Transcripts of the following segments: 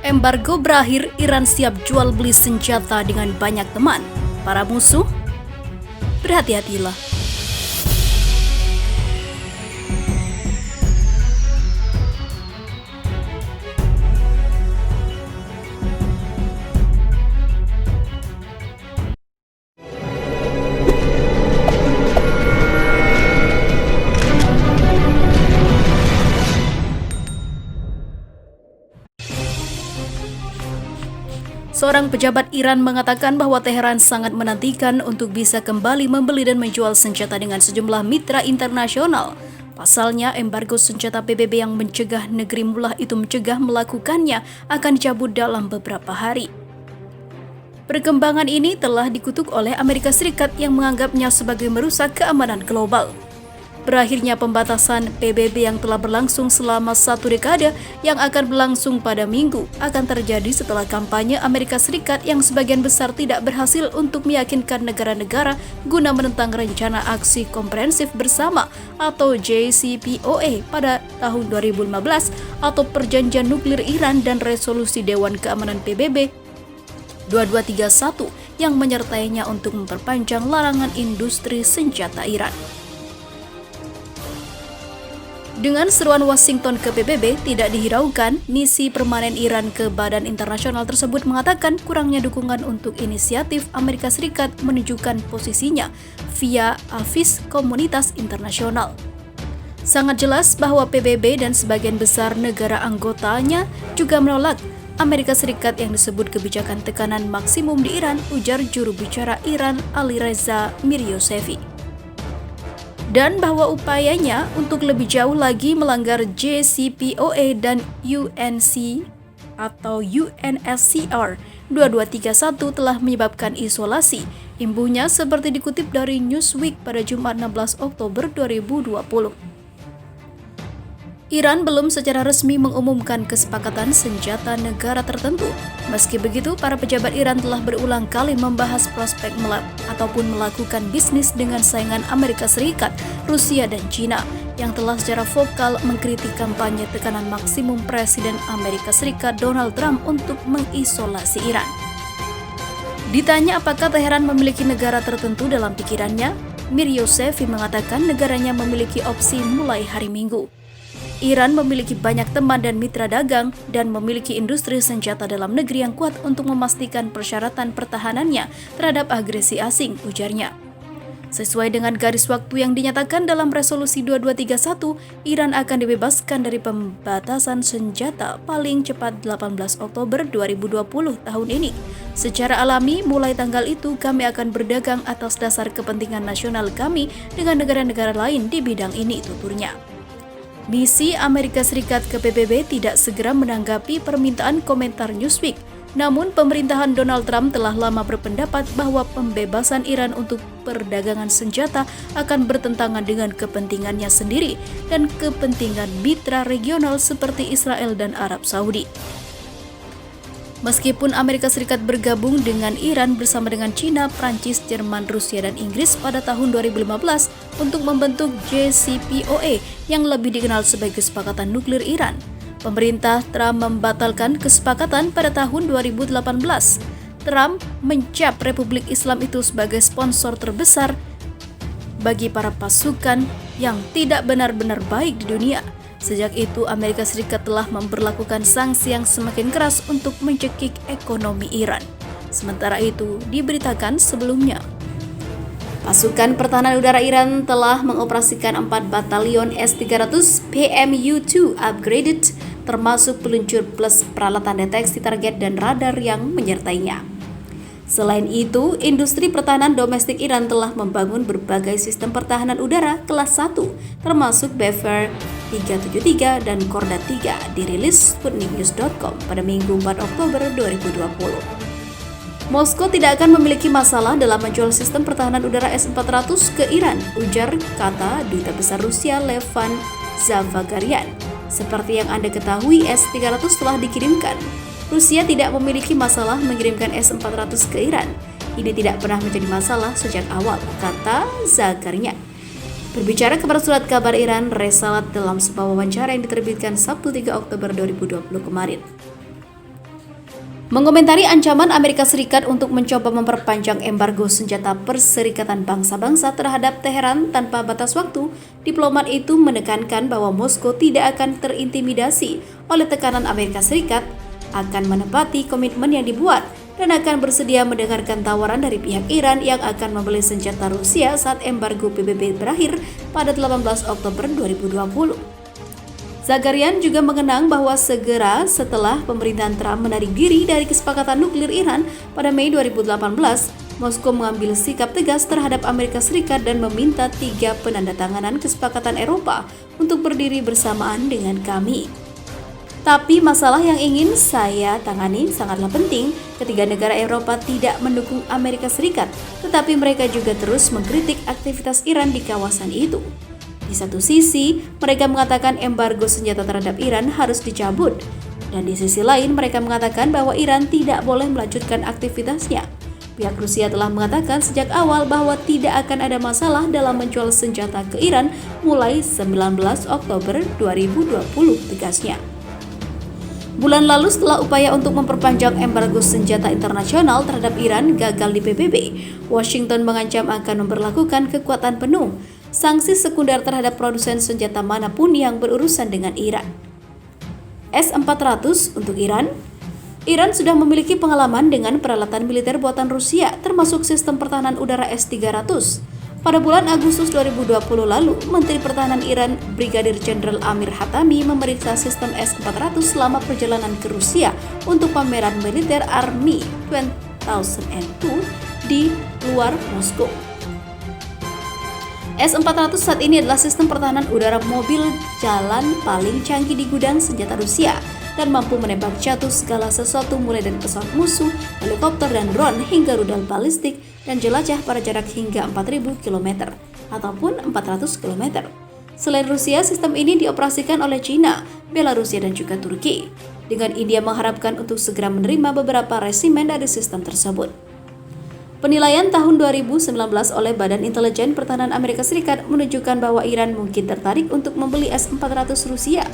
Embargo berakhir, Iran siap jual beli senjata dengan banyak teman. Para musuh, berhati-hatilah. Seorang pejabat Iran mengatakan bahwa Teheran sangat menantikan untuk bisa kembali membeli dan menjual senjata dengan sejumlah mitra internasional. Pasalnya, embargo senjata PBB yang mencegah negeri Mullah itu mencegah melakukannya akan dicabut dalam beberapa hari. Perkembangan ini telah dikutuk oleh Amerika Serikat yang menganggapnya sebagai merusak keamanan global. Berakhirnya pembatasan PBB yang telah berlangsung selama 1 dekade yang akan berlangsung pada Minggu akan terjadi setelah kampanye Amerika Serikat yang sebagian besar tidak berhasil untuk meyakinkan negara-negara guna menentang Rencana Aksi Komprehensif Bersama atau JCPOA pada tahun 2015 atau Perjanjian Nuklir Iran dan Resolusi Dewan Keamanan PBB 2231 yang menyertainya untuk memperpanjang larangan industri senjata Iran. Dengan seruan Washington ke PBB tidak dihiraukan, misi permanen Iran ke badan internasional tersebut mengatakan kurangnya dukungan untuk inisiatif Amerika Serikat menunjukkan posisinya via AFIS komunitas internasional. Sangat jelas bahwa PBB dan sebagian besar negara anggotanya juga menolak Amerika Serikat yang disebut kebijakan tekanan maksimum di Iran, ujar juru bicara Iran Alireza Miryosevi. Dan bahwa upayanya untuk lebih jauh lagi melanggar JCPOA dan UNC atau UNSCR 2231 telah menyebabkan isolasi. Imbuhnya seperti dikutip dari Newsweek pada Jumat 16 Oktober 2020. Iran belum secara resmi mengumumkan kesepakatan senjata negara tertentu. Meski begitu, para pejabat Iran telah berulang kali membahas prospek melakukan bisnis dengan saingan Amerika Serikat, Rusia, dan China yang telah secara vokal mengkritik kampanye tekanan maksimum Presiden Amerika Serikat Donald Trump untuk mengisolasi Iran. Ditanya apakah Teheran memiliki negara tertentu dalam pikirannya, Miryosevi mengatakan negaranya memiliki opsi mulai hari Minggu. Iran memiliki banyak teman dan mitra dagang dan memiliki industri senjata dalam negeri yang kuat untuk memastikan persyaratan pertahanannya terhadap agresi asing, ujarnya. Sesuai dengan garis waktu yang dinyatakan dalam Resolusi 2231, Iran akan dibebaskan dari pembatasan senjata paling cepat 18 Oktober 2020 tahun ini. Secara alami, mulai tanggal itu kami akan berdagang atas dasar kepentingan nasional kami dengan negara-negara lain di bidang ini, tuturnya. Misi Amerika Serikat ke PBB tidak segera menanggapi permintaan komentar Newsweek. Namun, pemerintahan Donald Trump telah lama berpendapat bahwa pembebasan Iran untuk perdagangan senjata akan bertentangan dengan kepentingannya sendiri dan kepentingan mitra regional seperti Israel dan Arab Saudi. Meskipun Amerika Serikat bergabung dengan Iran bersama dengan China, Prancis, Jerman, Rusia, dan Inggris pada tahun 2015 untuk membentuk JCPOA yang lebih dikenal sebagai Kesepakatan Nuklir Iran, pemerintah Trump membatalkan kesepakatan pada tahun 2018. Trump mencap Republik Islam itu sebagai sponsor terbesar bagi para pasukan yang tidak benar-benar baik di dunia. Sejak itu, Amerika Serikat telah memberlakukan sanksi yang semakin keras untuk mencekik ekonomi Iran. Sementara itu, diberitakan sebelumnya, pasukan pertahanan udara Iran telah mengoperasikan 4 batalion S-300 PMU-2 upgraded, termasuk peluncur plus peralatan deteksi target dan radar yang menyertainya. Selain itu, industri pertahanan domestik Iran telah membangun berbagai sistem pertahanan udara kelas 1, termasuk Bever 373 dan Korda 3, dirilis Sputniknews.com pada Minggu 4 Oktober 2020. Moskow tidak akan memiliki masalah dalam menjual sistem pertahanan udara S-400 ke Iran, ujar kata Duta Besar Rusia Levan Zavagarian. Seperti yang Anda ketahui, S-300 telah dikirimkan. Rusia tidak memiliki masalah mengirimkan S-400 ke Iran. Ini tidak pernah menjadi masalah sejak awal, kata Zakarian. Berbicara kepada surat kabar Iran, Resalat dalam sebuah wawancara yang diterbitkan Sabtu 3 Oktober 2020 kemarin. Mengomentari ancaman Amerika Serikat untuk mencoba memperpanjang embargo senjata Perserikatan Bangsa-Bangsa terhadap Teheran tanpa batas waktu, diplomat itu menekankan bahwa Moskow tidak akan terintimidasi oleh tekanan Amerika Serikat, akan menepati komitmen yang dibuat, dan akan bersedia mendengarkan tawaran dari pihak Iran yang akan membeli senjata Rusia saat embargo PBB berakhir pada 18 Oktober 2020. Zagarian juga mengenang bahwa segera setelah pemerintahan Trump menarik diri dari kesepakatan nuklir Iran pada Mei 2018, Moskow mengambil sikap tegas terhadap Amerika Serikat dan meminta 3 penandatanganan kesepakatan Eropa untuk berdiri bersamaan dengan kami. Tapi masalah yang ingin saya tangani sangatlah penting. Ketiga negara Eropa tidak mendukung Amerika Serikat, tetapi mereka juga terus mengkritik aktivitas Iran di kawasan itu. Di satu sisi, mereka mengatakan embargo senjata terhadap Iran harus dicabut, dan di sisi lain mereka mengatakan bahwa Iran tidak boleh melanjutkan aktivitasnya. Pihak Rusia telah mengatakan sejak awal bahwa tidak akan ada masalah dalam menjual senjata ke Iran mulai 19 Oktober 2020, tegasnya. Bulan lalu setelah upaya untuk memperpanjang embargo senjata internasional terhadap Iran gagal di PBB, Washington mengancam akan memberlakukan kekuatan penuh sanksi sekunder terhadap produsen senjata manapun yang berurusan dengan Iran. S-400 untuk Iran. Iran sudah memiliki pengalaman dengan peralatan militer buatan Rusia, termasuk sistem pertahanan udara S-300. Pada bulan Agustus 2020 lalu, Menteri Pertahanan Iran Brigadir Jenderal Amir Hatami memeriksa sistem S-400 selama perjalanan ke Rusia untuk pameran militer Army 2002 di luar Moskow. S-400 saat ini adalah sistem pertahanan udara mobil jalan paling canggih di gudang senjata Rusia dan mampu menembak jatuh segala sesuatu mulai dari pesawat musuh, helikopter dan drone hingga rudal balistik dan jelajah pada jarak hingga 4.000 km ataupun 400 km. Selain Rusia, sistem ini dioperasikan oleh China, Belarusia dan juga Turki. Dengan India mengharapkan untuk segera menerima beberapa resimen dari sistem tersebut. Penilaian tahun 2019 oleh Badan Intelijen Pertahanan Amerika Serikat menunjukkan bahwa Iran mungkin tertarik untuk membeli S-400 Rusia.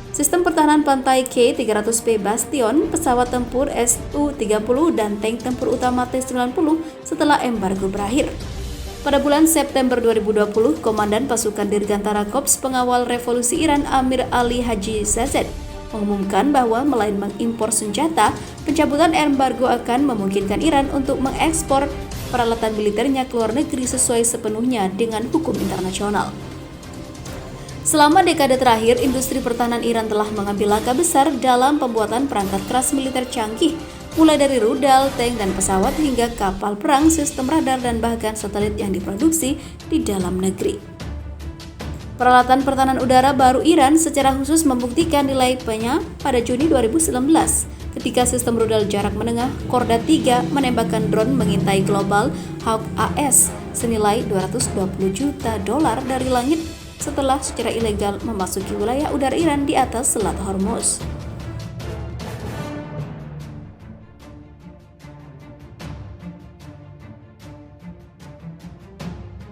Sistem pertahanan pantai K-300P Bastion, pesawat tempur Su-30 dan tank tempur utama T-90 setelah embargo berakhir. Pada bulan September 2020, Komandan Pasukan Dirgantara Korps Pengawal Revolusi Iran Amir Ali Haji Zazed mengumumkan bahwa selain mengimpor senjata, pencabutan embargo akan memungkinkan Iran untuk mengekspor peralatan militernya ke luar negeri sesuai sepenuhnya dengan hukum internasional. Selama dekade terakhir, industri pertahanan Iran telah mengambil langkah besar dalam pembuatan perangkat keras militer canggih, mulai dari rudal, tank, dan pesawat hingga kapal perang, sistem radar, dan bahkan satelit yang diproduksi di dalam negeri. Peralatan pertahanan udara baru Iran secara khusus membuktikan nilai P-nya pada Juni 2019 ketika sistem rudal jarak menengah Korda 3 menembakkan drone mengintai Global Hawk AS senilai $220 juta dari langit setelah secara ilegal memasuki wilayah udara Iran di atas Selat Hormuz.